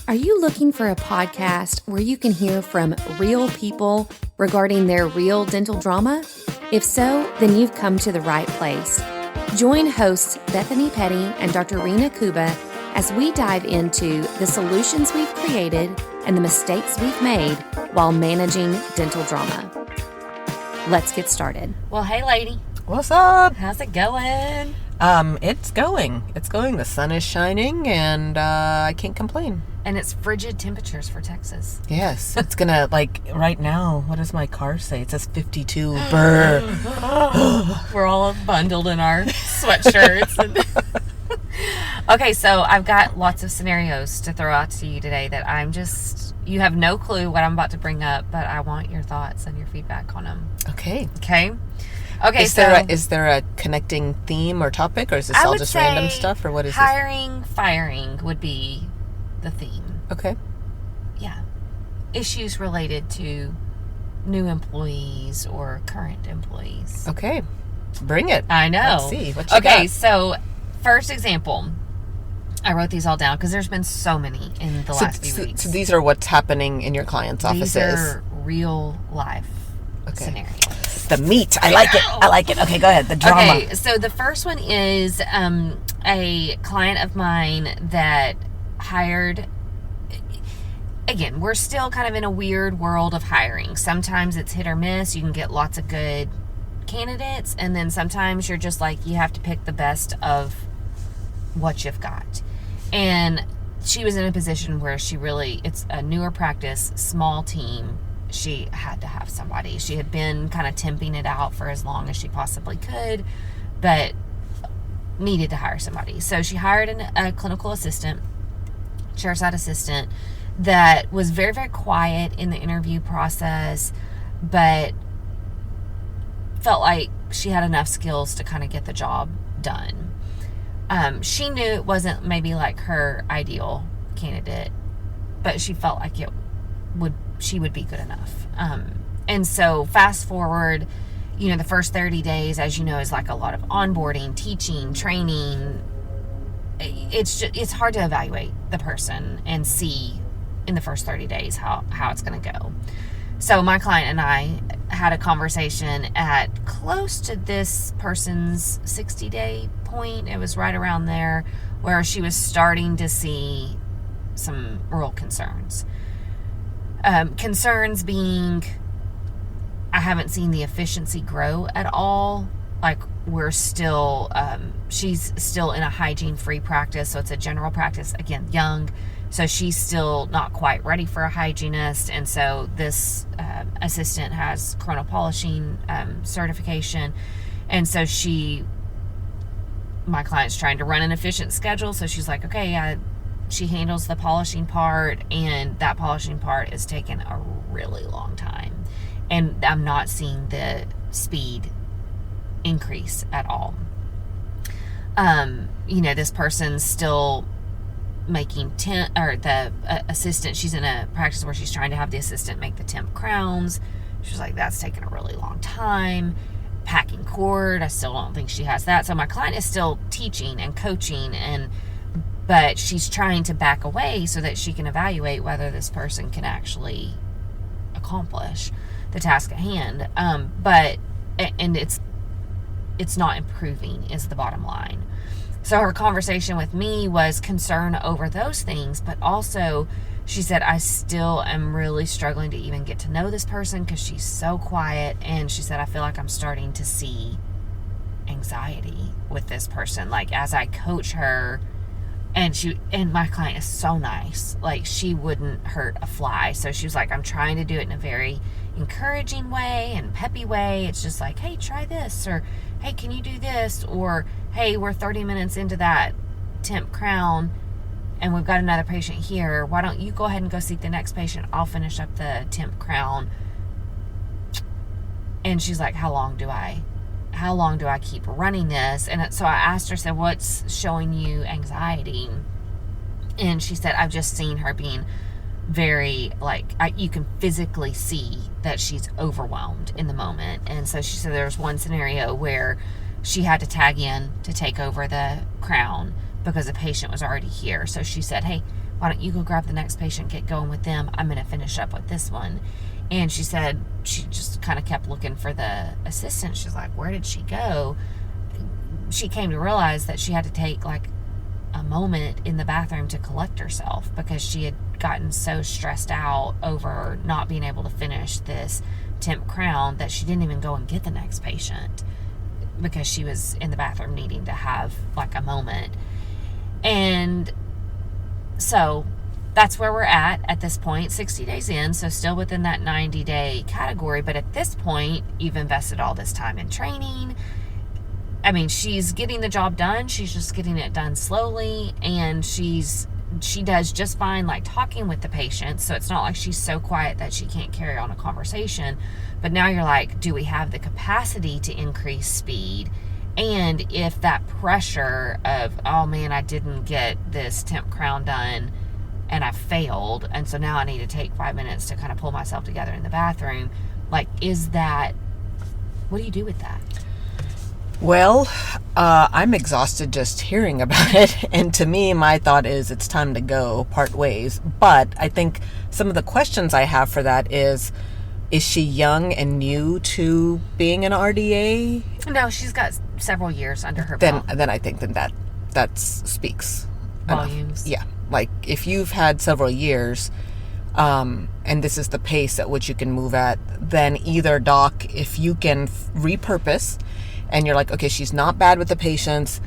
Are you looking for a podcast where you can hear from real people regarding their real dental drama? If so, then you've come to the right place. Join hosts Bethany Petty and Dr. Rena Kuba as we dive into the solutions we've created and the mistakes we've made while managing dental drama. Let's get started. Well, hey, lady. What's up? How's it going? It's going. The sun is shining, and I can't complain. And it's frigid temperatures for Texas. Yes, it's gonna, right now, what does my car say? It says 52. Brr. We're all bundled in our sweatshirts. Okay, so I've got lots of scenarios to throw out to you today that you have no clue what I'm about to bring up, but I want your thoughts and your feedback on them. Okay. Okay, is there a connecting theme or topic, or is this all just random stuff, or what is hiring, firing would be the theme. Okay. Yeah. Issues related to new employees or current employees. Okay. Bring it. I know. Let's see what you got. Okay, so first example. I wrote these all down because there's been so many in the last few weeks. So these are what's happening in your clients' offices. These are real life scenarios. The meat. I like it. Okay, go ahead. The drama. Okay, so the first one is a client of mine that hired. Again, we're still kind of in a weird world of hiring. Sometimes it's hit or miss. You can get lots of good candidates, and then sometimes you're just like, you have to pick the best of what you've got. And she was in a position where it's a newer practice, small team. She had to have somebody. She had been kind of temping it out for as long as she possibly could, but needed to hire somebody. So she hired a clinical assistant, chairside assistant, that was very, very quiet in the interview process, but felt like she had enough skills to kind of get the job done. She knew it wasn't maybe like her ideal candidate, but she felt like she would be good enough. And so fast forward, the first 30 days, as you know, is like a lot of onboarding, teaching, training. It's hard to evaluate the person and see in the first 30 days how it's going to go. So my client and I had a conversation at close to this person's 60-day point. It was right around there where she was starting to see some real concerns. Concerns being, I haven't seen the efficiency grow at all. Like, we're still, she's still in a hygiene-free practice, so it's a general practice, again, young. So she's still not quite ready for a hygienist, and so this assistant has coronal polishing certification, and so my client's trying to run an efficient schedule, so she's like, okay, she handles the polishing part, and that polishing part is taking a really long time, and I'm not seeing the speed increase at all. This person's still making the assistant, she's in a practice where she's trying to have the assistant make the temp crowns. She's like, that's taking a really long time. Packing cord, I still don't think she has that. So my client is still teaching and coaching, but she's trying to back away so that she can evaluate whether this person can actually accomplish the task at hand. But it's not improving is the bottom line. So her conversation with me was concern over those things, but also she said, I still am really struggling to even get to know this person because she's so quiet. And she said, I feel like I'm starting to see anxiety with this person. Like, as I coach her, and my client is so nice. Like, she wouldn't hurt a fly. So she was like, I'm trying to do it in a very encouraging way and peppy way. It's just like, hey, try this, or hey, can you do this, or hey, we're 30 minutes into that temp crown and we've got another patient here. Why don't you go ahead and go see the next patient? I'll finish up the temp crown. And she's like, how long do I keep running this? And so I asked her, said, what's showing you anxiety? And she said, I've just seen her being very, you can physically see that she's overwhelmed in the moment. And so she said there was one scenario where she had to tag in to take over the crown because the patient was already here. So she said, hey, why don't you go grab the next patient, get going with them. I'm going to finish up with this one. And she said she just kind of kept looking for the assistant. She's like, where did she go? She came to realize that she had to take like a moment in the bathroom to collect herself because she had gotten so stressed out over not being able to finish this temp crown that she didn't even go and get the next patient because she was in the bathroom needing to have like a moment. And so that's where we're at this point, 60 days in, so still within that 90-day category. But at this point, you've invested all this time in training. I mean, she's getting the job done. She's just getting it done slowly. And she does just fine, like, talking with the patient. So it's not like she's so quiet that she can't carry on a conversation. But now you're like, do we have the capacity to increase speed? And if that pressure of, oh, man, I didn't get this temp crown done, and I failed, and so now I need to take 5 minutes to kind of pull myself together in the bathroom. Like, what do you do with that? Well, I'm exhausted just hearing about it. And to me, my thought is it's time to go part ways. But I think some of the questions I have for that is she young and new to being an RDA? No, she's got several years under her belt. Then I think that speaks volumes. Enough. Yeah. Like, if you've had several years, and this is the pace at which you can move at, then either doc, if you can repurpose, and you're like, okay, she's not bad with the patients,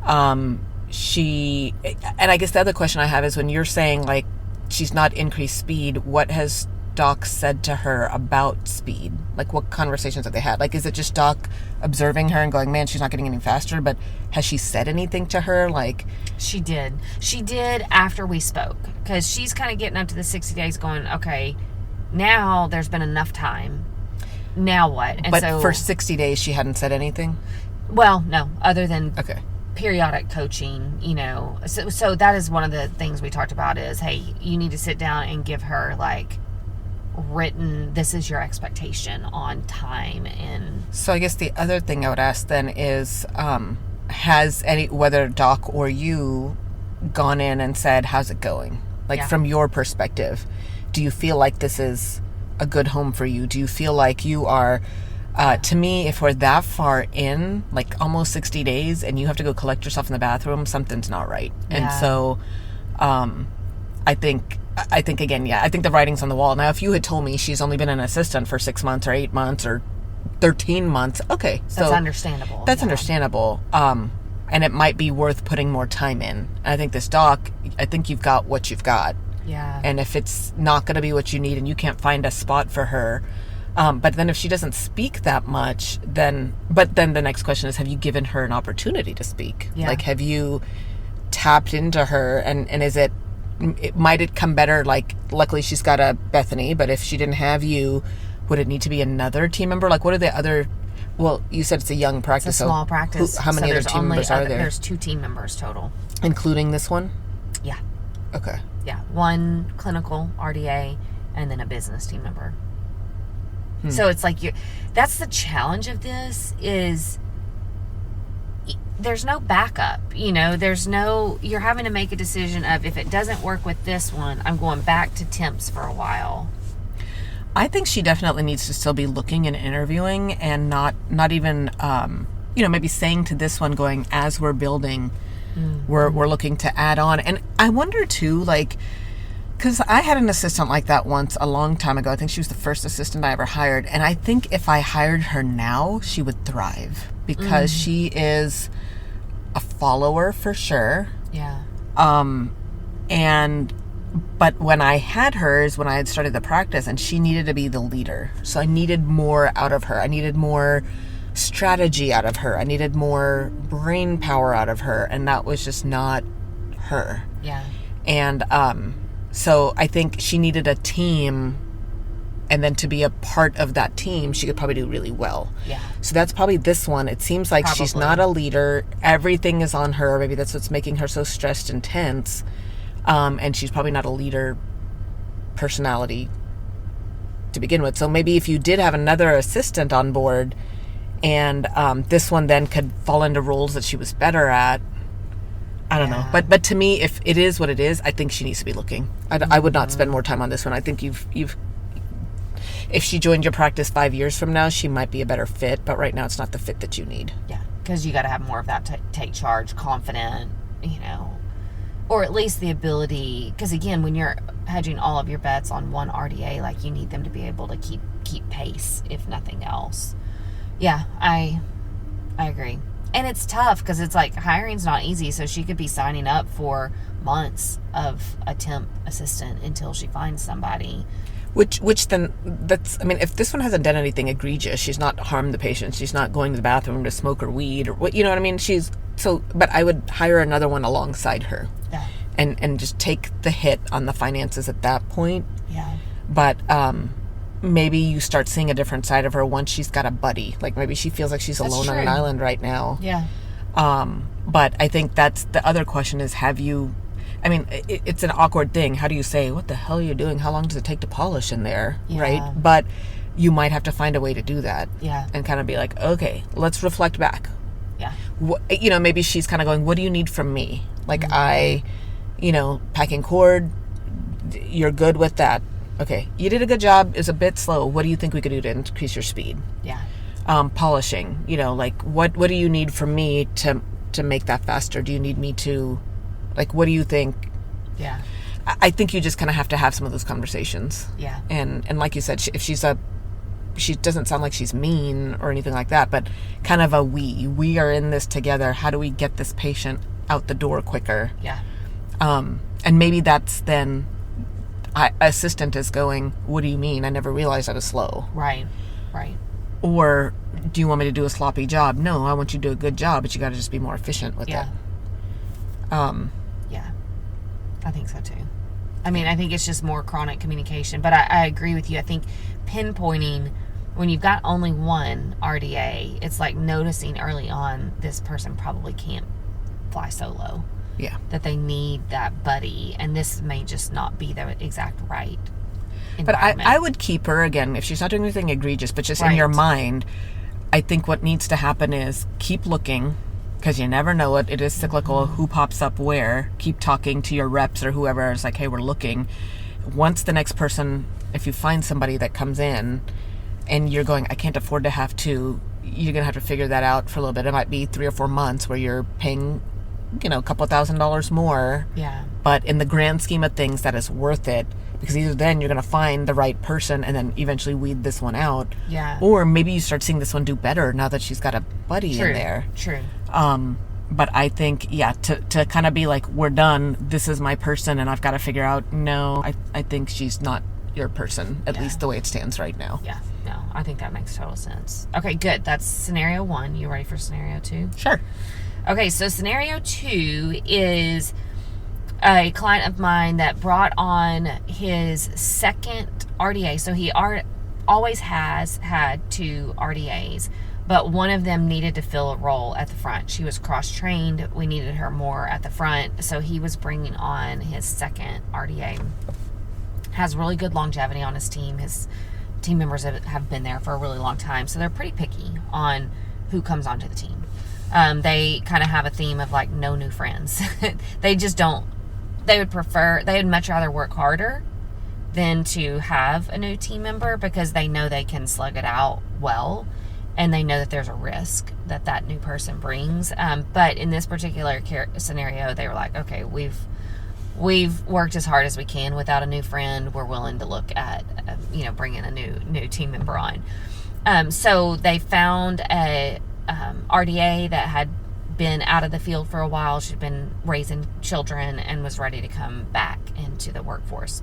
and I guess the other question I have is when you're saying, like, she's not increased speed, what has doc said to her about speed? Like, what conversations have they had? Like, is it just doc observing her and going, man, she's not getting any faster? But has she said anything to her? Like, she did after we spoke, because she's kind of getting up to the 60 days going, okay, now there's been enough time, now what? And but so for 60 days she hadn't said anything? Well, no, other than okay, periodic coaching, so that is one of the things we talked about is, hey, you need to sit down and give her like written, this is your expectation on time. And so I guess the other thing I would ask then is, has whether doc or you gone in and said, how's it going? Like, from your perspective, do you feel like this is a good home for you? Do you feel like you are, to me, if we're that far in, like almost 60 days and you have to go collect yourself in the bathroom, something's not right. Yeah. And so, I think again, I think the writing's on the wall. Now, if you had told me she's only been an assistant for 6 months or 8 months or 13 months, okay. That's understandable. That's understandable. And it might be worth putting more time in. And I think this doc, I think you've got what you've got. Yeah. And if it's not going to be what you need and you can't find a spot for her, but then if she doesn't speak that much, then the next question is, have you given her an opportunity to speak? Yeah. Like, have you tapped into her, and might it come better? Like, luckily she's got a Bethany, but if she didn't have you, would it need to be another team member? Like, what are the other, well, you said it's a young practice. It's a small practice. How many other team members are there? There's 2 team members total. Including this one? Yeah. Okay. Yeah. 1 clinical RDA and then a business team member. So it's like, that's the challenge of this is there's no backup, you're having to make a decision of, if it doesn't work with this one, I'm going back to temps for a while. I think she definitely needs to still be looking and interviewing, and not even, maybe saying to this one, going, as we're building, we're looking to add on. And I wonder too, like, because I had an assistant like that once a long time ago. I think she was the first assistant I ever hired. And I think if I hired her now, she would thrive, because she is a follower for sure. Yeah. But when I had her is when I had started the practice, and she needed to be the leader. So I needed more out of her. I needed more strategy out of her. I needed more brain power out of her. And that was just not her. Yeah. And, so I think she needed a team, and then to be a part of that team, she could probably do really well. Yeah. So that's probably this one. It seems like she's not a leader. Everything is on her. Maybe that's what's making her so stressed and tense. And she's probably not a leader personality to begin with. So maybe if you did have another assistant on board, and this one then could fall into roles that she was better at, I don't know. But to me, if it is what it is, I think she needs to be looking. I would not spend more time on this one. I think you've if she joined your practice 5 years from now, she might be a better fit. But right now, it's not the fit that you need. Yeah, because you got to have more of that take charge, confident, or at least the ability. Because again, when you're hedging all of your bets on one RDA, like, you need them to be able to keep pace, if nothing else. Yeah, I agree. And it's tough because it's like hiring's not easy. So she could be signing up for months of a temp assistant until she finds somebody. Which then, that's, I mean, if this one hasn't done anything egregious, she's not harmed the patient, she's not going to the bathroom to smoke or weed or what, you know what I mean? But I would hire another one alongside her. Yeah. And just take the hit on the finances at that point. Yeah. But maybe you start seeing a different side of her once she's got a buddy. Like, maybe she feels like she's alone on an island right now. Yeah. But I think that's the other question is, have you... I mean, it's an awkward thing. How do you say, what the hell are you doing? How long does it take to polish in there? Yeah. Right? But you might have to find a way to do that. Yeah. And kind of be like, okay, let's reflect back. Yeah. Maybe she's kind of going, what do you need from me? Like, packing cord, you're good with that. Okay, you did a good job, it's a bit slow. What do you think we could do to increase your speed? Yeah. Polishing, like, what do you need from me to make that faster? Do you need me to, like, what do you think? Yeah. I think you just kind of have to have some of those conversations. Yeah. And like you said, if she doesn't sound like she's mean or anything like that, but kind of we are in this together. How do we get this patient out the door quicker? Yeah. And maybe that's then assistant is going, what do you mean? I never realized I was slow. Right. Or do you want me to do a sloppy job? No, I want you to do a good job, but you got to just be more efficient with it. Yeah. I think so too. I mean, I think it's just more chronic communication, but I agree with you. I think pinpointing when you've got only one RDA, it's like noticing early on this person probably can't fly solo. Yeah. That they need that buddy, and this may just not be the exact right But I would keep her, again, if she's not doing anything egregious, but just in your mind, I think what needs to happen is keep looking, because you never know it. It is cyclical. Who pops up where? Keep talking to your reps or whoever is like, hey, we're looking. Once the next person, if you find somebody that comes in and you're going, I can't afford to have two, you're going to have to figure that out for a little bit. It might be 3 or 4 months where you're paying, a couple $1,000s more. Yeah. But in the grand scheme of things, that is worth it, because either then you're going to find the right person and then eventually weed this one out. Yeah. Or maybe you start seeing this one do better now that she's got a buddy in there. True. But I think, to kind of be like, we're done, this is my person, and I've got to figure out, no, I think she's not your person, at least the way it stands right now. Yeah. No, I think that makes total sense. Okay, good. That's scenario 1. You ready for scenario 2? Sure. Okay, so scenario 2 is a client of mine that brought on his second RDA. So he always has had 2 RDAs, but one of them needed to fill a role at the front. She was cross-trained. We needed her more at the front, so he was bringing on his second RDA. Has really good longevity on his team. His team members have been there for a really long time, so they're pretty picky on who comes onto the team. They kind of have a theme of like no new friends. They just don't. They would much rather work harder than to have a new team member, because they know they can slug it out well, and they know that there's a risk that new person brings. But in this particular scenario, they were like, okay, we've worked as hard as we can without a new friend. We're willing to look at bringing a new team member on. So they found a RDA that had been out of the field for a while. She'd been raising children and was ready to come back into the workforce.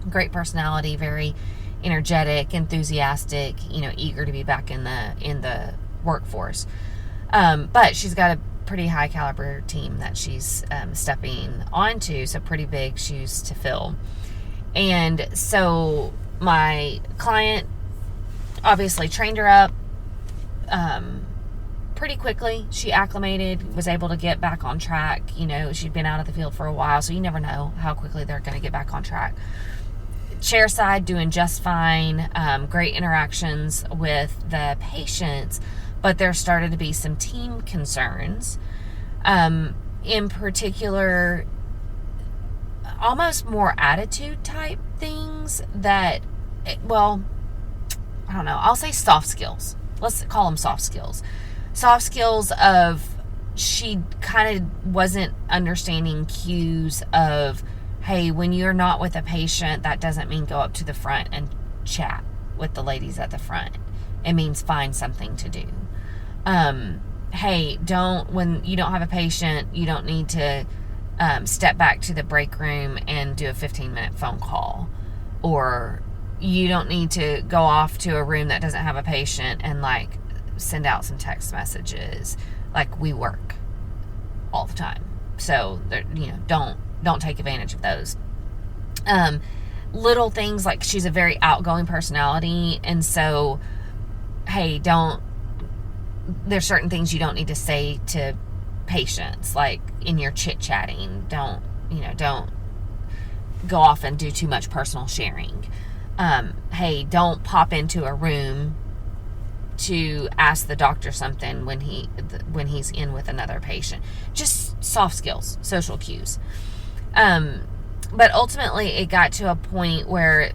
Great personality, very energetic, enthusiastic, eager to be back in the workforce. But she's got a pretty high caliber team that she's stepping onto, so pretty big shoes to fill. And so my client obviously trained her up pretty quickly. She acclimated, was able to get back on track. She'd been out of the field for a while, so you never know how quickly they're going to get back on track. Chair side, doing just fine. Great interactions with the patients, but there started to be some team concerns. in particular, almost more attitude type things that, well, I don't know, I'll say soft skills. Let's call them soft skills. Soft skills of, she kind of wasn't understanding cues of, hey, when you're not with a patient, that doesn't mean go up to the front and chat with the ladies at the front. It means find something to do. Hey, when you don't have a patient, you don't need to step back to the break room and do a 15-minute phone call. Or you don't need to go off to a room that doesn't have a patient and like send out some text messages. Like, we work all the time. So, don't take advantage of those. Little things like, she's a very outgoing personality, and so, hey, there's certain things you don't need to say to patients, like in your chit-chatting. Don't go off and do too much personal sharing. Hey, don't pop into a room to ask the doctor something when he's in with another patient. Just soft skills, social cues. But ultimately, it got to a point where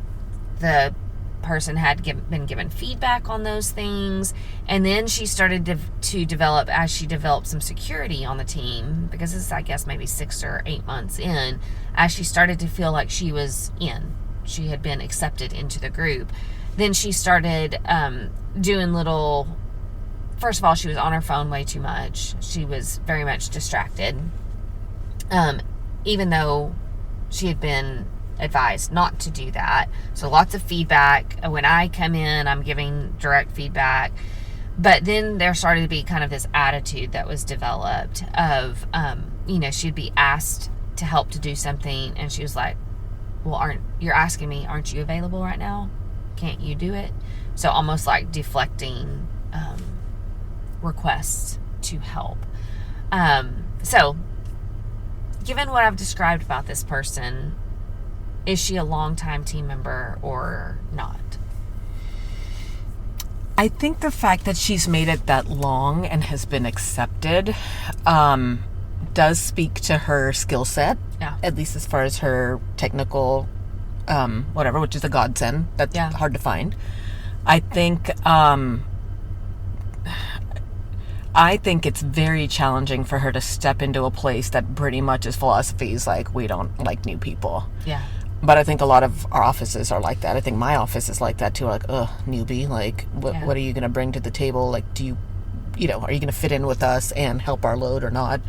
the person had been given feedback on those things, and then she started to develop, as she developed some security on the team, because this is, I guess, maybe 6 or 8 months in, as she started to feel like she had been accepted into the group. Then she started doing first of all, she was on her phone way too much. She was very much distracted, even though she had been advised not to do that. So lots of feedback. When I come in, I'm giving direct feedback. But then there started to be kind of this attitude that was developed of, she'd be asked to help to do something, and she was like, well, you're asking me, aren't you available right now? Can't you do it? So almost like deflecting requests to help. So given what I've described about this person, is she a longtime team member or not? I think the fact that she's made it that long and has been accepted does speak to her skill set, at least as far as her technical whatever, which is a godsend. That's hard to find. I think it's very challenging for her to step into a place that pretty much is philosophies like, we don't like new people. Yeah. But I think a lot of our offices are like that. I think my office is like that too. Like, newbie. Like, what are you going to bring to the table? Like, are you going to fit in with us and help our load or not?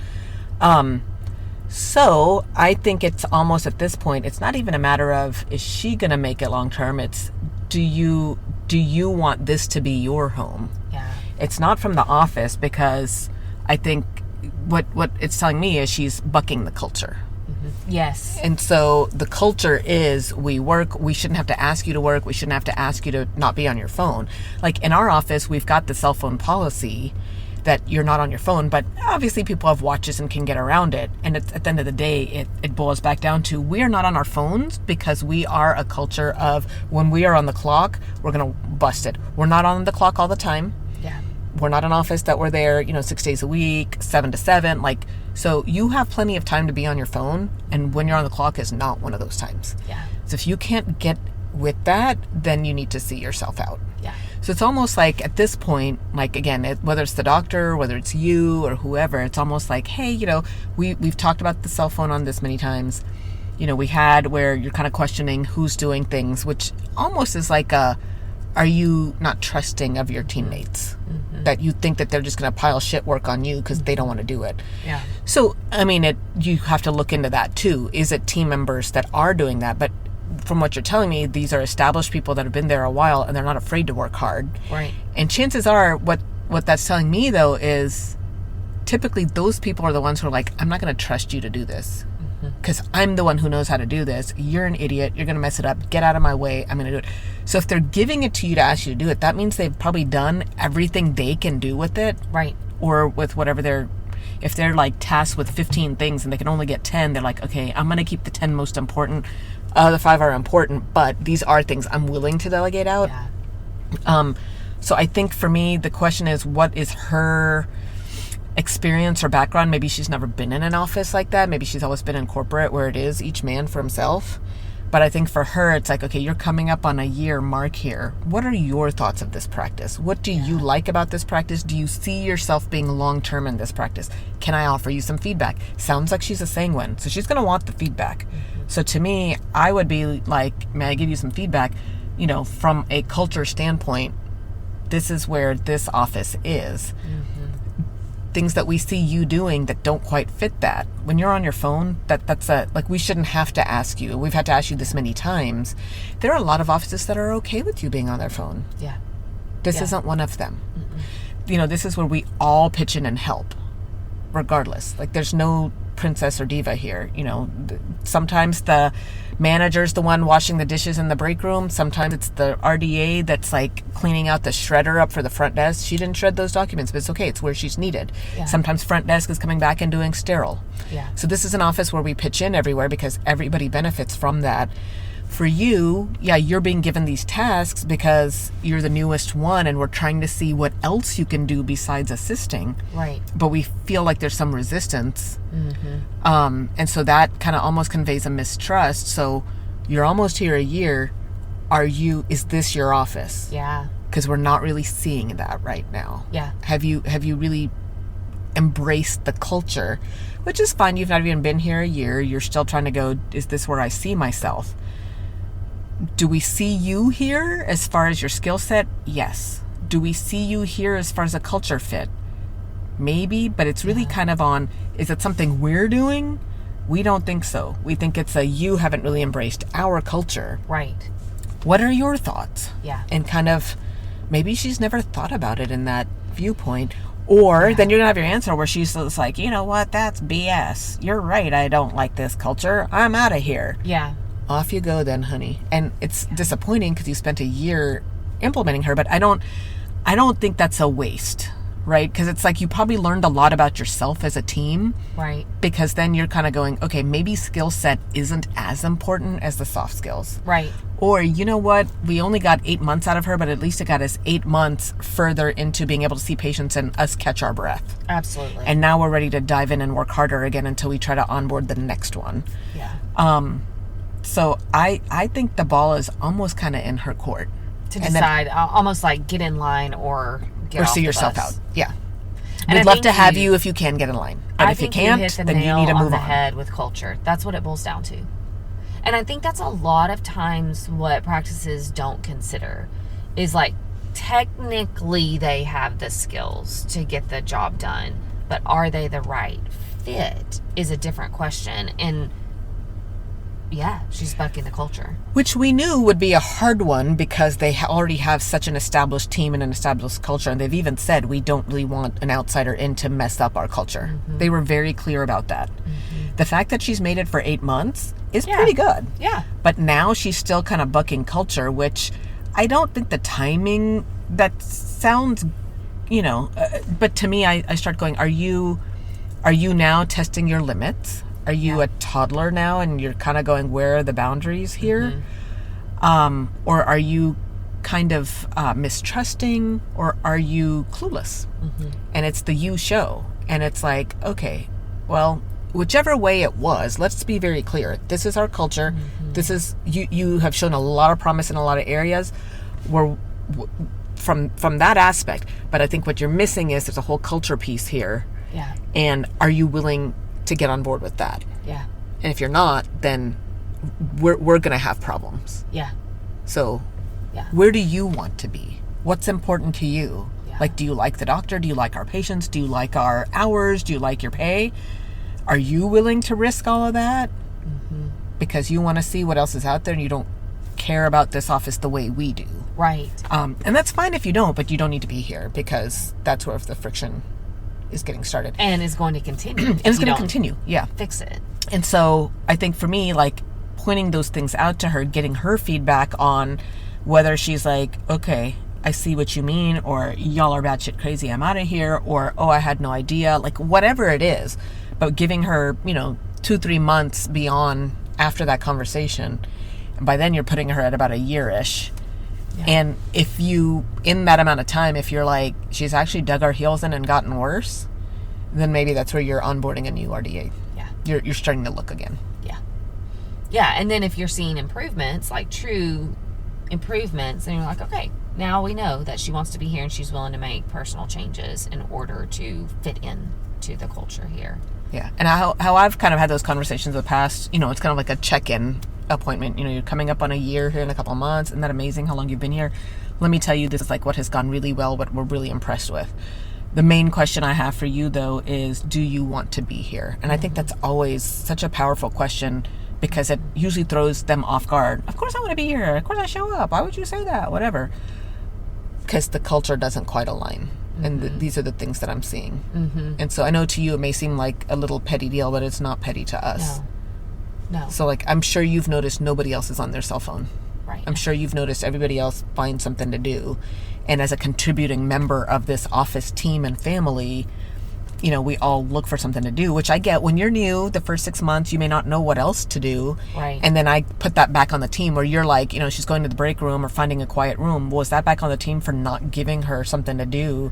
So I think it's almost at this point, it's not even a matter of, is she going to make it long term? It's, do you want this to be your home? Yeah. It's not from the office, because I think what it's telling me is she's bucking the culture. Mm-hmm. Yes. And so the culture is, we work, we shouldn't have to ask you to work, we shouldn't have to ask you to not be on your phone. Like in our office, we've got the cell phone policy that you're not on your phone, but obviously people have watches and can get around it. And it's, at the end of the day, it boils back down to, we are not on our phones because we are a culture of, when we are on the clock, we're going to bust it. We're not on the clock all the time. Yeah. We're not an office that we're there, 6 days a week, 7 to 7. So you have plenty of time to be on your phone, and when you're on the clock is not one of those times. Yeah. So if you can't get with that, then you need to see yourself out. Yeah. So it's almost like at this point, like again, whether it's the doctor, whether it's you or whoever, it's almost like, hey, we've talked about the cell phone on this many times. We had where you're kind of questioning who's doing things, which almost is like are you not trusting of your teammates? Mm-hmm. That you think that they're just going to pile shit work on you because they don't want to do it. Yeah. So, I mean, you have to look into that too. Is it team members that are doing that? But from what you're telling me, these are established people that have been there a while and they're not afraid to work hard. Right. And chances are what that's telling me though is typically those people are the ones who are like, I'm not going to trust you to do this because I'm the one who knows how to do this. You're an idiot. You're going to mess it up. Get out of my way. I'm going to do it. So if they're giving it to you to ask you to do it, that means they've probably done everything they can do with it. Right. Or with whatever if they're like tasked with 15 things and they can only get 10, they're like, okay, I'm going to keep the 10 most important. The 5 are important, but these are things I'm willing to delegate out. Yeah. So I think for me, the question is, what is her, experience or background. Maybe she's never been in an office like that. Maybe she's always been in corporate where it is each man for himself. But I think for her, it's like, okay, you're coming up on a year mark here. What are your thoughts of this practice? What do you like about this practice? Do you see yourself being long-term in this practice? Can I offer you some feedback? Sounds like she's a sanguine, so she's going to want the feedback. So to me, I would be like, may I give you some feedback? From a culture standpoint, this is where this office is. Things that we see you doing that don't quite fit that. When you're on your phone, that's we shouldn't have to ask you. We've had to ask you this many times. There are a lot of offices that are okay with you being on their phone. Yeah. This isn't one of them. This is where we all pitch in and help, regardless. Like, there's no princess or diva here. Sometimes the manager's the one washing the dishes in the break room. Sometimes it's the RDA that's like cleaning out the shredder up for the front desk. She didn't shred those documents, but it's okay. It's where she's needed. Yeah. Sometimes front desk is coming back and doing sterile. Yeah. So this is an office where we pitch in everywhere because everybody benefits from that. For you, you're being given these tasks because you're the newest one and we're trying to see what else you can do besides assisting. Right. But we feel like there's some resistance. And so that kind of almost conveys a mistrust. So you're almost here a year. Is this your office? Yeah. Because we're not really seeing that right now. Yeah. Have you really embraced the culture? Which is fine. You've not even been here a year. You're still trying to go, is this where I see myself? Do we see you here as far as your skill set? Yes. Do we see you here as far as a culture fit? Maybe, but it's really kind of on, is it something we're doing? We don't think so. We think it's you haven't really embraced our culture. Right. What are your thoughts? Yeah. And kind of, maybe she's never thought about it in that viewpoint. Or then you're going to have your answer where she's just like, you know what, that's BS. You're right, I don't like this culture. I'm out of here. Yeah. Off you go then, honey. And it's disappointing because you spent a year implementing her, but I don't think that's a waste, right? Because it's like you probably learned a lot about yourself as a team. Right. Because then you're kind of going, okay, maybe skill set isn't as important as the soft skills. Right. Or, you know what? We only got 8 months out of her, but at least it got us 8 months further into being able to see patients and us catch our breath. Absolutely. And now we're ready to dive in and work harder again until we try to onboard the next one. Yeah. So I think the ball is almost kind of in her court. To decide, almost like get in line or get off the bus. Or see yourself out. Yeah. And we'd love to have you if you can get in line. But if you can't, then you need to move on. On the head with culture. That's what it boils down to. And I think that's a lot of times what practices don't consider is like technically they have the skills to get the job done, but are they the right fit is a different question. And yeah, she's bucking the culture. Which we knew would be a hard one because they already have such an established team and an established culture. And they've even said, we don't really want an outsider in to mess up our culture. Mm-hmm. They were very clear about that. Mm-hmm. The fact that she's made it for 8 months is pretty good. Yeah. But now she's still kind of bucking culture, which I don't think the timing, that sounds, but to me, I start going, are you now testing your limits? Are you a toddler now and you're kind of going, where are the boundaries here? Mm-hmm. Or are you kind of mistrusting, or are you clueless? Mm-hmm. And it's the you show. And it's like, okay, well, whichever way it was, let's be very clear. This is our culture. Mm-hmm. This is, you have shown a lot of promise in a lot of areas. From that aspect. But I think what you're missing is there's a whole culture piece here. Yeah. And are you willing to get on board with that? Yeah. And if you're not, then we're going to have problems. Yeah. So where do you want to be? What's important to you? Yeah. Like, do you like the doctor? Do you like our patients? Do you like our hours? Do you like your pay? Are you willing to risk all of that? Mm-hmm. Because you want to see what else is out there and you don't care about this office the way we do. Right. And that's fine if you don't, but you don't need to be here because that's where the friction is getting started. And is going to continue. And it's going to continue. Yeah. Fix it. And so I think for me, like pointing those things out to her, getting her feedback on whether she's like, okay, I see what you mean, or y'all are batshit crazy, I'm out of here, or, oh, I had no idea, like whatever it is, but giving her, 2-3 months beyond after that conversation. And by then you're putting her at about a year-ish. Yeah. And if you, in that amount of time, if you're like, she's actually dug our heels in and gotten worse, then maybe that's where you're onboarding a new RDA. Yeah. You're starting to look again. Yeah. Yeah, and then if you're seeing improvements, like true improvements, then you're like, okay, now we know that she wants to be here and she's willing to make personal changes in order to fit in to the culture here. Yeah. And how I've kind of had those conversations in the past, you know, it's kind of like a check-in appointment. You know, you're coming up on a year here in a couple of months. Isn't that amazing how long you've been here? Let me tell you, this is like what has gone really well, what we're really impressed with. The main question I have for you, though, is do you want to be here? And I think that's always such a powerful question, because it usually throws them off guard. Of course I want to be here. Of course I show up. Why would you say that? Whatever. Because the culture doesn't quite align. And these are the things that I'm seeing. And so I know to you it may seem like a little petty deal, but it's not petty to us. No. So like, I'm sure you've noticed nobody else is on their cell phone. Right. I'm sure you've noticed everybody else finds something to do. And as a contributing member of this office team and family, you know, we all look for something to do, which I get. When you're new, the first 6 months, you may not know what else to do. Right. And then I put that back on the team, where you're like, you know, she's going to the break room or finding a quiet room. Was that back on the team for not giving her something to do,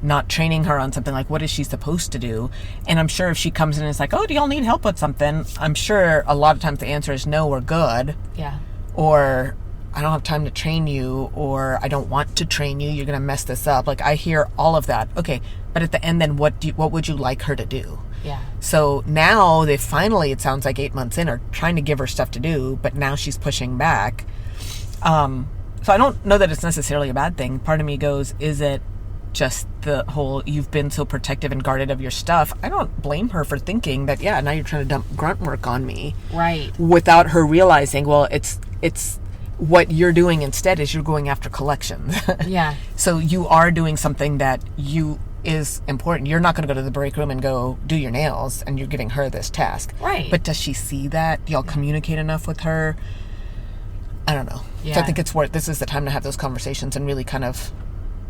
not training her on something? Like, what is she supposed to do? And I'm sure if she comes in and is like, oh, do y'all need help with something? I'm sure a lot of times the answer is no, we're good. Yeah. Or I don't have time to train you, or I don't want to train you. You're going to mess this up. Like, I hear all of that. Okay. But at the end, then what would you like her to do? Yeah. So now they finally, it sounds like 8 months in, are trying to give her stuff to do, but now she's pushing back. So I don't know that it's necessarily a bad thing. Part of me goes, is it just the whole, you've been so protective and guarded of your stuff? I don't blame her for thinking that, yeah, now you're trying to dump grunt work on me. Right. Without her realizing, well, it's what you're doing instead is you're going after collections. Yeah. So you are doing something that is important. You're not going to go to the break room and go do your nails, and you're giving her this task. Right. But does she see that? Do y'all communicate enough with her? I don't know. Yeah. So I think this is the time to have those conversations and really kind of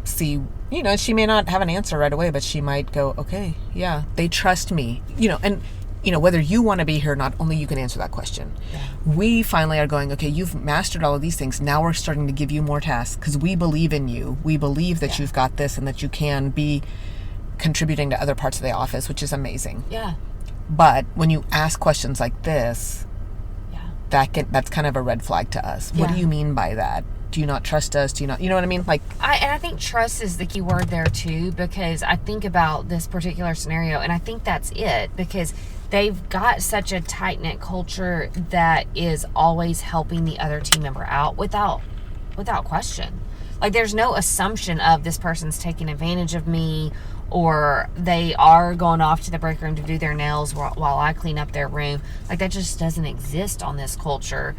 see, you know, she may not have an answer right away, but she might go, okay, yeah, they trust me. You know, and you know, whether you want to be here or not, only you can answer that question. Yeah. We finally are going, okay, you've mastered all of these things. Now we're starting to give you more tasks because we believe in you. We believe that you've got this and that you can be contributing to other parts of the office, which is amazing. Yeah. But when you ask questions like this, that's kind of a red flag to us. What do you mean by that? Do you not trust us? Do you not, you know what I mean? Like, I think trust is the key word there too, because I think about this particular scenario, and I think that's it, because they've got such a tight-knit culture that is always helping the other team member out without question. Like, there's no assumption of this person's taking advantage of me, or they are going off to the break room to do their nails while I clean up their room. Like, that just doesn't exist on this culture.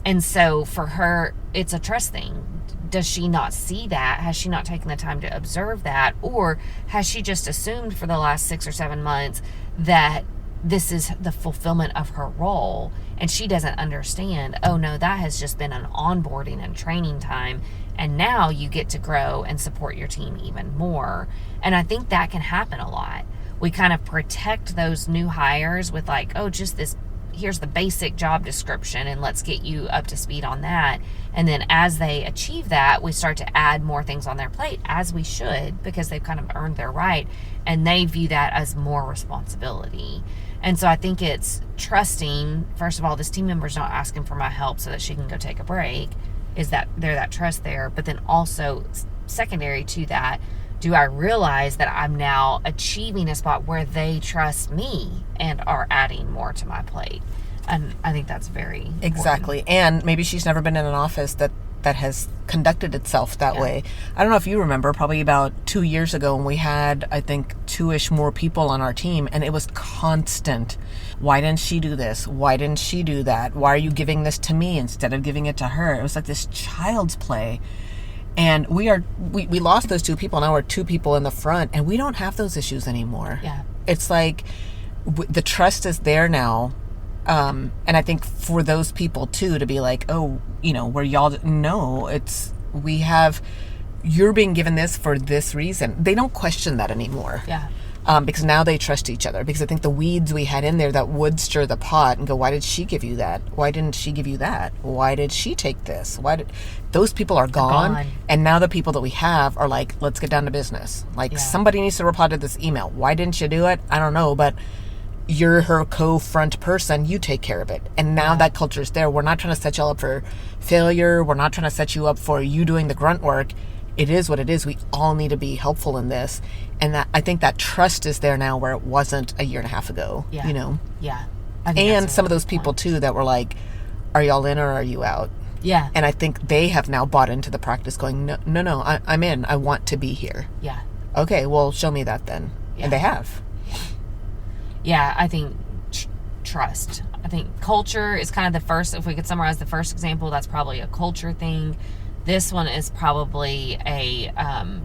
And so for her, it's a trust thing. Does she not see that? Has she not taken the time to observe that? Or has she just assumed for the last 6 or 7 months that this is the fulfillment of her role, and she doesn't understand, oh no, that has just been an onboarding and training time, and now you get to grow and support your team even more. And I think that can happen a lot. We kind of protect those new hires with like, oh, just this, here's the basic job description and let's get you up to speed on that. And then as they achieve that, we start to add more things on their plate, as we should, because they've kind of earned their right, and they view that as more responsibility. And so I think it's trusting, first of all, this team member's not asking for my help so that she can go take a break, is that there, that trust there. But then also secondary to that, do I realize that I'm now achieving a spot where they trust me and are adding more to my plate? And I think that's very exactly important. And maybe she's never been in an office that has conducted itself that way. I don't know if you remember, probably about 2 years ago, when we had, I think, 2-ish more people on our team, and it was constant. Why didn't she do this? Why didn't she do that? Why are you giving this to me instead of giving it to her? It was like this child's play. And we lost those 2 people. Now we're 2 people in the front, and we don't have those issues anymore. Yeah. It's like the trust is there now. And I think for those people too, to be like, oh, you know, where y'all, no, you're being given this for this reason. They don't question that anymore. Yeah. because now they trust each other. Because I think the weeds we had in there that would stir the pot and go, why did she give you that? Why didn't she give you that? Why did she take this? Why did those people are gone? And now the people that we have are like, let's get down to business. Like, somebody needs to reply to this email. Why didn't you do it? I don't know, but you're her co-front person. You take care of it. And now that culture's there. We're not trying to set you up for failure. We're not trying to set you up for you doing the grunt work. It is what it is. We all need to be helpful in this. And that, I think that trust is there now where it wasn't a year and a half ago, you know? Yeah. And some of those people, too, that were like, are y'all in or are you out? Yeah. And I think they have now bought into the practice going, no, I'm in. I want to be here. Yeah. Okay, well, show me that then. Yeah. And they have. Yeah, I think trust. I think culture is kind of the first, if we could summarize the first example, that's probably a culture thing. This one is probably a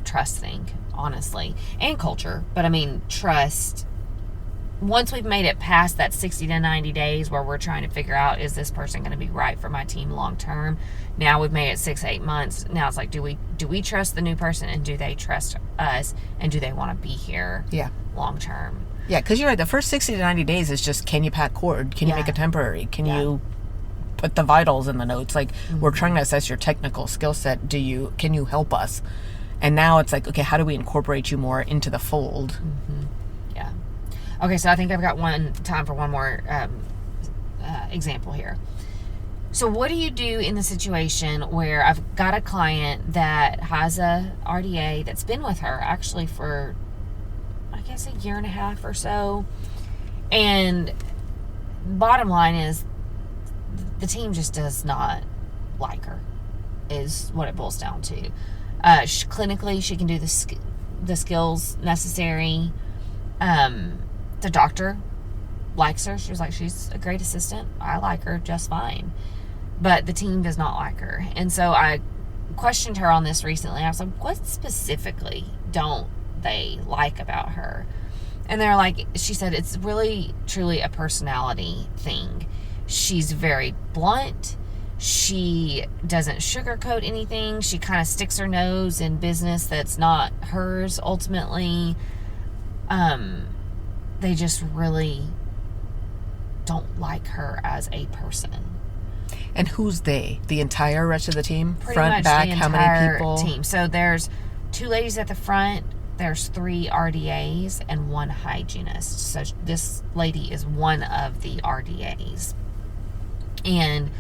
trust thing, honestly, and culture. But I mean, trust, once we've made it past that 60 to 90 days where we're trying to figure out, is this person going to be right for my team long term? Now we've made it 6-8 months. Now it's like, do we trust the new person, and do they trust us, and do they want to be here long term? Yeah, because you're right. The first 60 to 90 days is just, can you pack cord? Can you make a temporary? Can you put the vitals in the notes? Like, we're trying to assess your technical skill set. Can you help us? And now it's like, okay, how do we incorporate you more into the fold? Yeah. Okay, so I think I've got time for one more example here. So what do you do in the situation where I've got a client that has a RDA that's been with her actually for, I guess, a year and a half or so, and bottom line is the team just does not like her, is what it boils down to. Clinically, she can do the skills necessary. The doctor likes her. She was like, she's a great assistant. I like her just fine. But the team does not like her. And so I questioned her on this recently. I was like, what specifically don't they like about her? And they're like, she said, it's really, truly a personality thing. She's very blunt. She doesn't sugarcoat anything. She kind of sticks her nose in business that's not hers ultimately. They just really don't like her as a person. And who's they? The entire rest of the team? Pretty front, much back, the how many people? Team. So there's 2 ladies at the front. There's 3 RDAs and 1 hygienist. So this lady is one of the RDAs. And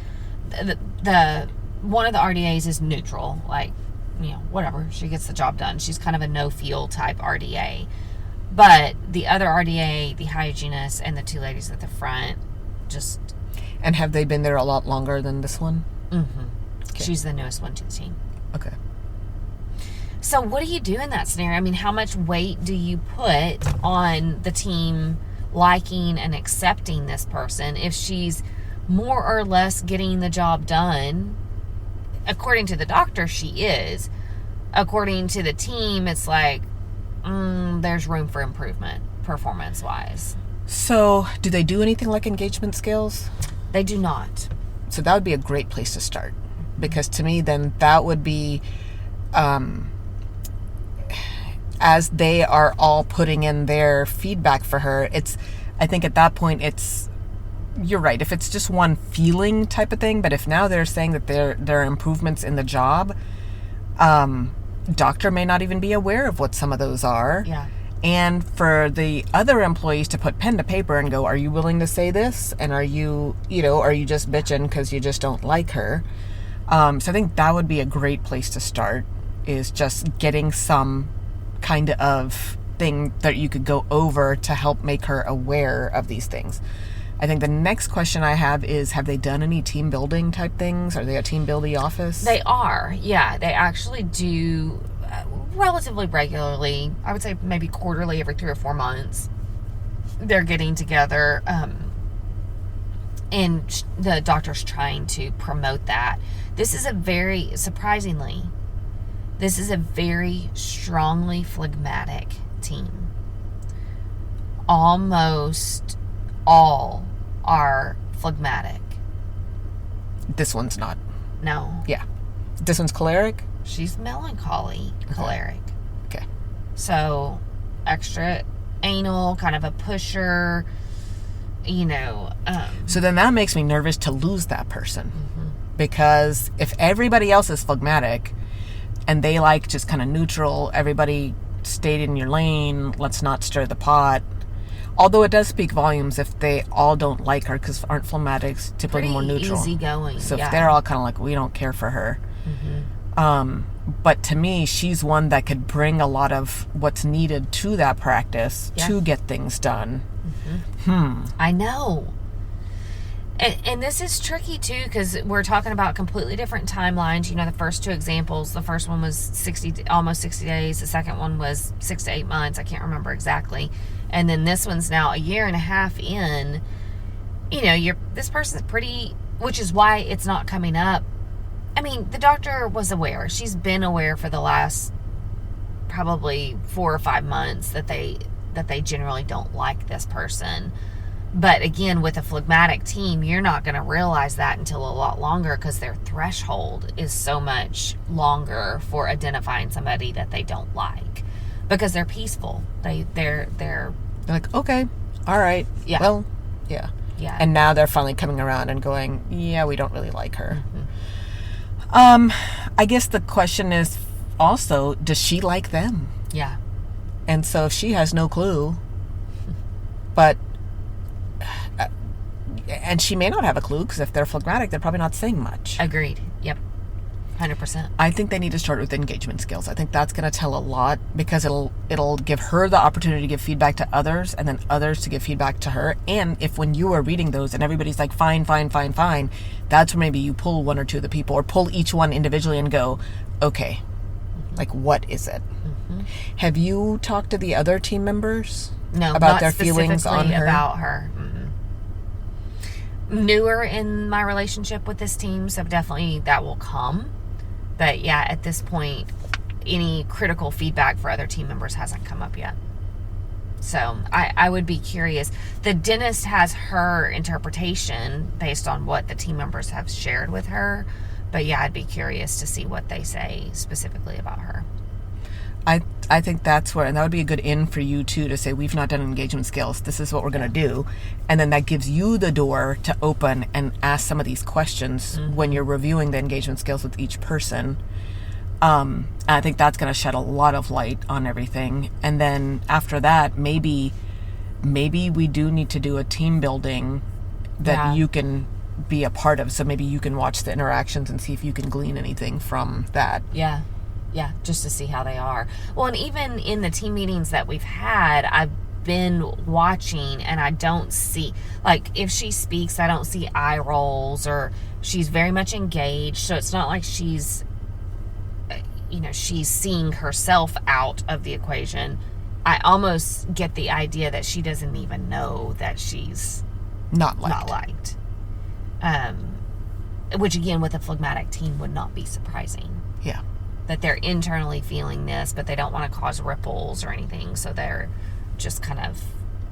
the one of the RDAs is neutral, like, whatever, she gets the job done. She's kind of a no-feel type RDA. But the other RDA, the hygienist, and the 2 ladies at the front, just... And have they been there a lot longer than this one? Okay. She's the newest one to the team. Okay. So what do you do in that scenario? I mean, how much weight do you put on the team liking and accepting this person if she's more or less getting the job done? According to the doctor, she is. According to the team, it's like, there's room for improvement, performance-wise. So, do they do anything like engagement skills? They do not. So that would be a great place to start. Because to me, then that would be, as they are all putting in their feedback for her, I think at that point, you're right. If it's just one feeling type of thing, but if now they're saying that there are improvements in the job, doctor may not even be aware of what some of those are. Yeah. And for the other employees to put pen to paper and go, are you willing to say this? And are you just bitching because you just don't like her? So I think that would be a great place to start, is just getting some kind of thing that you could go over to help make her aware of these things. I think the next question I have is, have they done any team building type things? Are they a team building office? They are. Yeah, they actually do relatively regularly. I would say maybe quarterly, every 3 or 4 months. They're getting together, and the doctor's trying to promote that. This is surprisingly, this is a very strongly phlegmatic team. Almost all are phlegmatic. This one's not. No. Yeah. This one's choleric? She's melancholy, choleric. Okay. So, extra anal, kind of a pusher, So then that makes me nervous to lose that person. Because if everybody else is phlegmatic and they like just kind of neutral, everybody stayed in your lane, let's not stir the pot. Although it does speak volumes if they all don't like her, because aren't phlegmatics typically pretty more neutral? easygoing. So yeah. if they're all kind of like, we don't care for her. But to me, she's one that could bring a lot of what's needed to that practice to get things done. I know. And this is tricky too, because we're talking about completely different timelines. The first two examples, the first one was almost 60 days. The second one was 6 to 8 months. I can't remember exactly. And then this one's now a year and a half in. This person's pretty, which is why it's not coming up. I mean, the doctor was aware. She's been aware for the last probably 4 or 5 months that they generally don't like this person. But again, with a phlegmatic team, you're not going to realize that until a lot longer, because their threshold is so much longer for identifying somebody that they don't like, because they're peaceful. They're like, okay, all right, yeah, well, yeah. And now they're finally coming around and going, yeah, we don't really like her. I guess the question is also, does she like them? Yeah. And so if she has no clue, but and she may not have a clue, because if they're phlegmatic, they're probably not saying much. Agreed. Yep. 100%. I think they need to start with engagement skills. I think that's going to tell a lot, because it'll give her the opportunity to give feedback to others, and then others to give feedback to her. And if when you are reading those and everybody's like, fine, that's where maybe you pull one or two of the people, or pull each one individually and go, okay, like, what is it? Have you talked to the other team members? No, about not their feelings on her? About her. Newer in my relationship with this team, so definitely that will come. But yeah, at this point, any critical feedback for other team members hasn't come up yet. So I would be curious. The dentist has her interpretation based on what the team members have shared with her. But yeah, I'd be curious to see what they say specifically about her. I think that's where, and that would be a good in for you too, to say, we've not done engagement skills, this is what we're going to do. And then that gives you the door to open and ask some of these questions when you're reviewing the engagement skills with each person. I think that's going to shed a lot of light on everything. And then after that, maybe we do need to do a team building that you can be a part of. So maybe you can watch the interactions and see if you can glean anything from that. Yeah, just to see how they are. Well, and even in the team meetings that we've had, I've been watching, and I don't see, like, if she speaks, I don't see eye rolls, or she's very much engaged. So it's not like she's seeing herself out of the equation. I almost get the idea that she doesn't even know that she's not liked. Which again, with a phlegmatic team, would not be surprising. Yeah. That they're internally feeling this, but they don't want to cause ripples or anything, so they're just kind of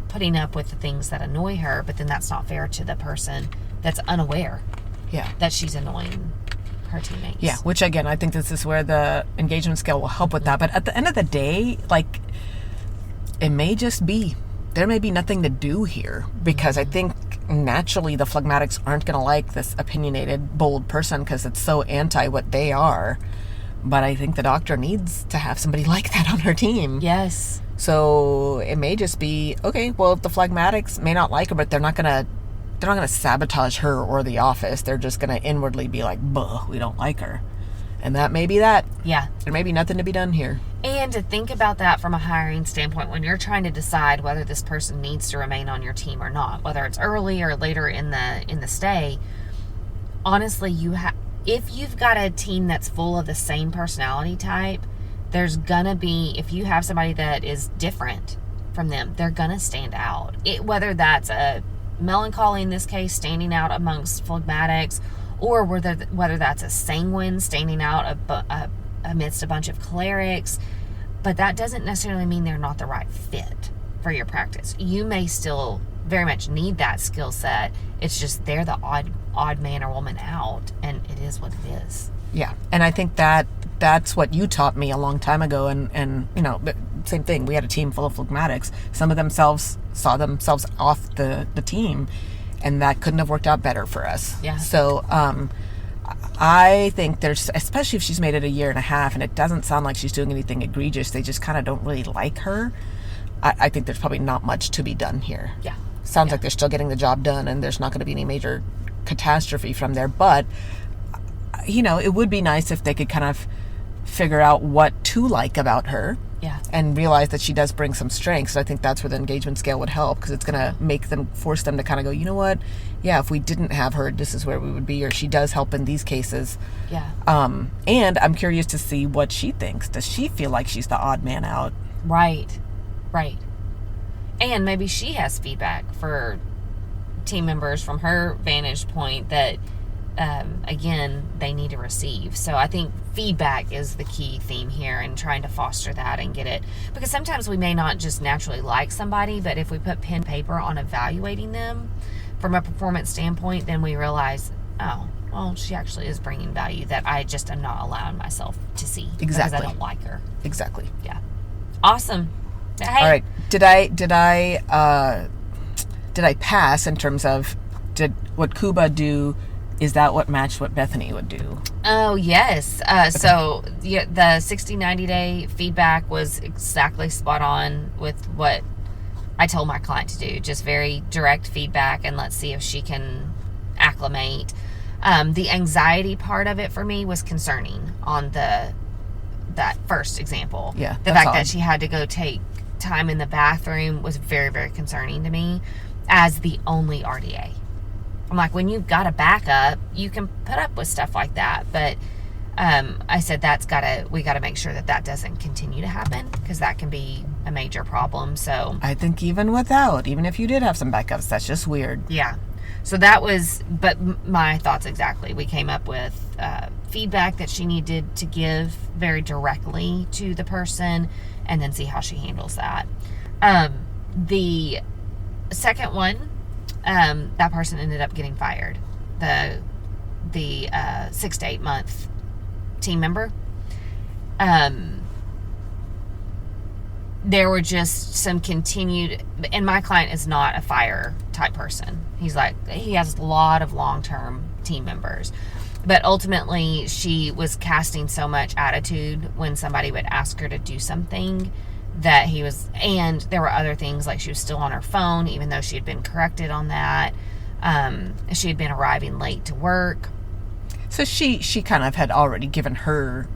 putting up with the things that annoy her, but then that's not fair to the person that's unaware that she's annoying her teammates. Yeah, which again, I think this is where the engagement skill will help with that. But at the end of the day, like, it may just be, there may be nothing to do here, because I think naturally the phlegmatics aren't going to like this opinionated, bold person, because it's so anti what they are. But I think the doctor needs to have somebody like that on her team. Yes. So it may just be, okay, well, the phlegmatics may not like her, but they're not gonna sabotage her or the office. They're just gonna inwardly be like, "Buh, we don't like her," and that may be that. Yeah. There may be nothing to be done here. And to think about that from a hiring standpoint, when you're trying to decide whether this person needs to remain on your team or not, whether it's early or later in the stay, honestly, if you've got a team that's full of the same personality type, there's gonna be, if you have somebody that is different from them, they're gonna stand out. Whether that's a melancholy, in this case, standing out amongst phlegmatics, or whether that's a sanguine standing out amidst a bunch of cholerics. But that doesn't necessarily mean they're not the right fit for your practice. You may still very much need that skill set. It's just they're the odd man or woman out, and it is what it is. Yeah, and I think that's what you taught me a long time ago, and same thing. We had a team full of phlegmatics. Some of themselves saw themselves off the team, and that couldn't have worked out better for us. Yeah. So I think there's, especially if she's made it a year and a half and it doesn't sound like she's doing anything egregious, they just kind of don't really like her. I think there's probably not much to be done here. Yeah. Sounds like they're still getting the job done, and there's not going to be any major catastrophe from there. But, it would be nice if they could kind of figure out what to like about her. Yeah. And realize that she does bring some strengths. So I think that's where the engagement scale would help, because it's going to force them to kind of go, you know what? Yeah, if we didn't have her, this is where we would be, or she does help in these cases. Yeah. And I'm curious to see what she thinks. Does she feel like she's the odd man out? Right. And maybe she has feedback for team members from her vantage point that, again, they need to receive. So I think feedback is the key theme here, and trying to foster that and get it. Because sometimes we may not just naturally like somebody, but if we put pen and paper on evaluating them from a performance standpoint, then we realize, oh, well, she actually is bringing value that I just am not allowing myself to see. Exactly. Because I don't like her. Exactly. Yeah. Awesome. Hey. All right. Did I pass in terms of, did what Kuba do? Is that what matched what Bethany would do? Oh, yes. So the 60-90 day feedback was exactly spot on with what I told my client to do. Just very direct feedback, and let's see if she can acclimate. The anxiety part of it for me was concerning on that first example. Yeah, the fact that she had to go take time in the bathroom was very, very concerning to me as the only RDA. I'm like, when you've got a backup, you can put up with stuff like that. But I said we got to make sure that doesn't continue to happen, because that can be a major problem. So I think even if you did have some backups, that's just weird. Yeah. So that was, but my thoughts exactly. We came up with feedback that she needed to give very directly to the person, and then see how she handles that. The second one, that person ended up getting fired. The 6 to 8 month team member. There were just some continued, and my client is not a fire type person. He has a lot of long-term team members. But ultimately, she was casting so much attitude when somebody would ask her to do something that and there were other things, like she was still on her phone, even though she had been corrected on that. She had been arriving late to work. So she kind of had already given her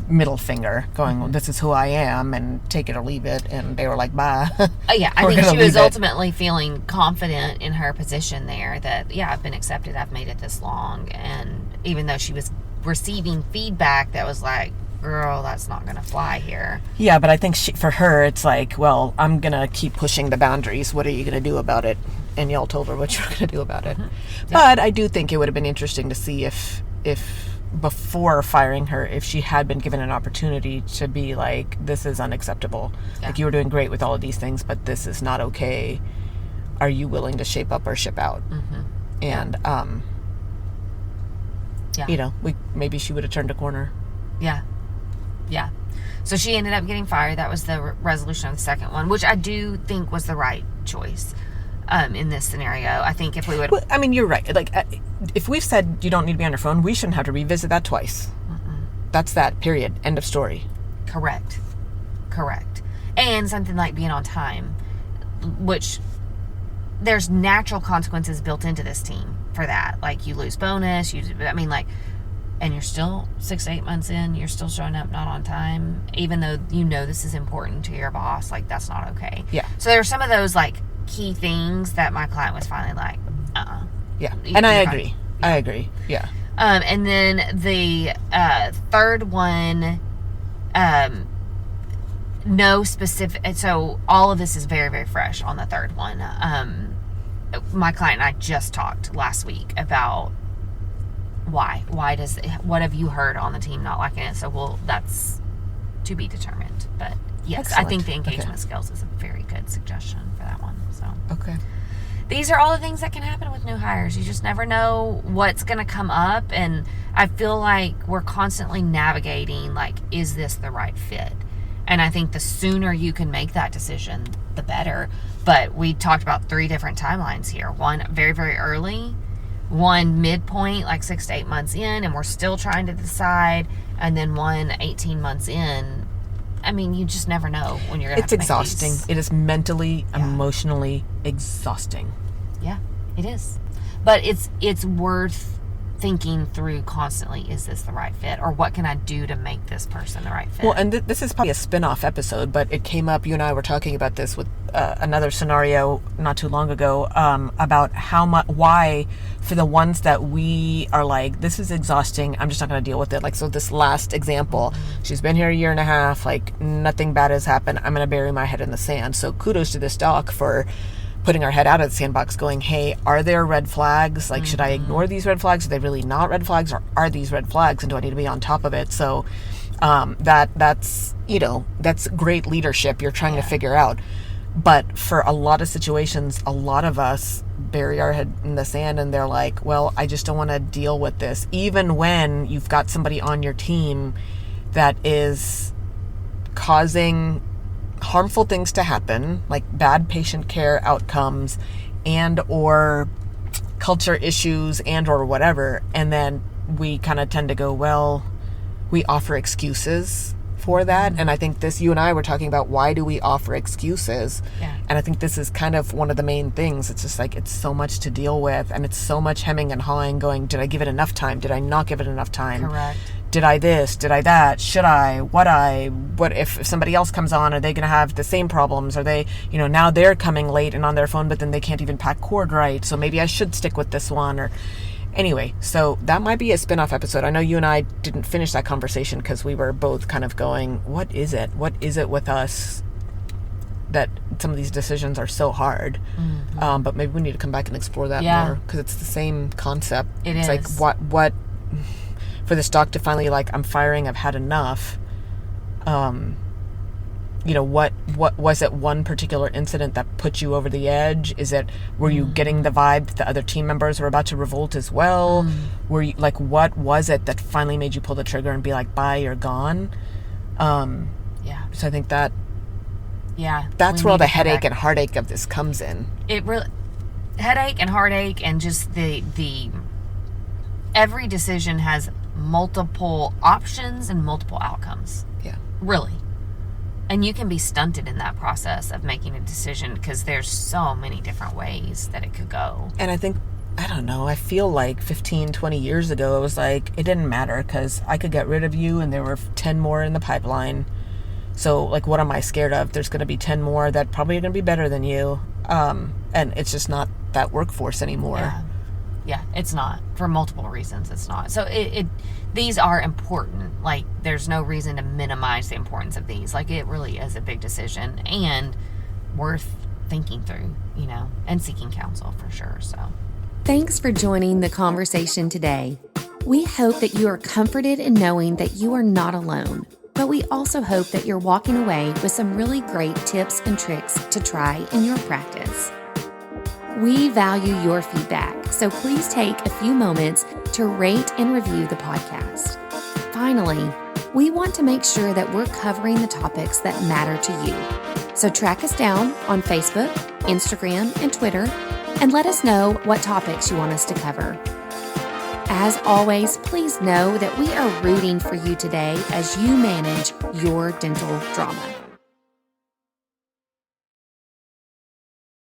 middle finger, going, well, this is who I am, and take it or leave it. And they were like, bye. I think she was ultimately feeling confident in her position there, that, I've been accepted, I've made it this long. And even though she was receiving feedback that was like, girl, that's not going to fly here. Yeah, but I think for her, it's like, well, I'm going to keep pushing the boundaries. What are you going to do about it? And y'all told her what you were going to do about it. Mm-hmm. But I do think it would have been interesting to see if before firing her, if she had been given an opportunity to be like, this is unacceptable. Yeah. Like, you were doing great with all of these things, but this is not okay. Are you willing to shape up or ship out? Mm-hmm. And, maybe she would have turned a corner. Yeah. Yeah. So she ended up getting fired. That was the resolution of the second one, which I do think was the right choice in this scenario. I think if we would... Well, I mean, you're right. Like, if we've said you don't need to be on your phone, we shouldn't have to revisit that twice. Mm-mm. That's that, period. End of story. Correct. And something like being on time, which there's natural consequences built into this team for that. Like, you lose bonus, and you're still 6 to 8 months in, you're still showing up not on time, even though this is important to your boss. Like, that's not okay. Yeah. So there were some of those, like, key things that my client was finally like, Yeah. And I agree. I agree. Yeah. And then the third one, no specific... So all of this is very, very fresh on the third one. My client and I just talked last week about why what have you heard on the team not liking it? So that's to be determined. But yes, excellent. I think the engagement skills is a very good suggestion for that one. So these are all the things that can happen with new hires. You just never know what's going to come up, and I feel like we're constantly navigating, like, is this the right fit? And I think the sooner you can make that decision, the better. But we talked about 3 different timelines here. One very, very early, one midpoint, like 6 to 8 months in, and we're still trying to decide, and then one 18 months in. I mean, you just never know when you're going to have to exhausting. make these. It is mentally, emotionally exhausting. Yeah, it is. But it's worth thinking through constantly, is this the right fit? Or what can I do to make this person the right fit? Well, and this is probably a spin-off episode, but it came up, you and I were talking about this with another scenario not too long ago, about why for the ones that we are like, this is exhausting, I'm just not going to deal with it. Like, so this last example, she's been here a year and a half, like nothing bad has happened, I'm going to bury my head in the sand. So kudos to this doc for putting our head out of the sandbox going, hey, are there red flags? Like, should I ignore these red flags? Are they really not red flags, or are these red flags? And do I need to be on top of it? So that's, that's great leadership you're trying to figure out. But for a lot of situations, a lot of us bury our head in the sand and they're like, well, I just don't want to deal with this. Even when you've got somebody on your team that is causing harmful things to happen, like bad patient care outcomes and or culture issues and or whatever, and then we kind of tend to go, well, we offer excuses for that. And I think you and I were talking about, why do we offer excuses? And I think this is kind of one of the main things. It's just like, it's so much to deal with, and it's so much hemming and hawing going, did I give it enough time? Did I not give it enough time? Correct. Did I this? Did I that? Should I? What if somebody else comes on? Are they going to have the same problems? Are they, now they're coming late and on their phone, but then they can't even pack cord right. So maybe I should stick with this one. Or anyway, so that might be a spin-off episode. I know you and I didn't finish that conversation because we were both kind of going, what is it? What is it with us that some of these decisions are so hard? But maybe we need to come back and explore that more, because it's the same concept. It's like, what for this doc to finally, like, I'm firing, I've had enough. What was it, one particular incident that put you over the edge? Were you getting the vibe that the other team members were about to revolt as well? Were you, like, what was it that finally made you pull the trigger and be like, bye, you're gone? So I think that's where all the headache and heartache of this comes in. It really, headache and heartache, and just the every decision has multiple options and multiple outcomes. Really. And you can be stunted in that process of making a decision, because there's so many different ways that it could go. And I think, I don't know, I feel like 15, 20 years ago, it was like, it didn't matter because I could get rid of you and there were 10 more in the pipeline. So, like, what am I scared of? There's going to be 10 more that probably are going to be better than you. And it's just not that workforce anymore. Yeah, it's not. For multiple reasons, it's not. So these are important. Like, there's no reason to minimize the importance of these. Like, it really is a big decision and worth thinking through, and seeking counsel for sure. So, thanks for joining the conversation today. We hope that you are comforted in knowing that you are not alone, but we also hope that you're walking away with some really great tips and tricks to try in your practice. We value your feedback, so please take a few moments to rate and review the podcast. Finally, we want to make sure that we're covering the topics that matter to you. So track us down on Facebook, Instagram, and Twitter, and let us know what topics you want us to cover. As always, please know that we are rooting for you today as you manage your dental drama.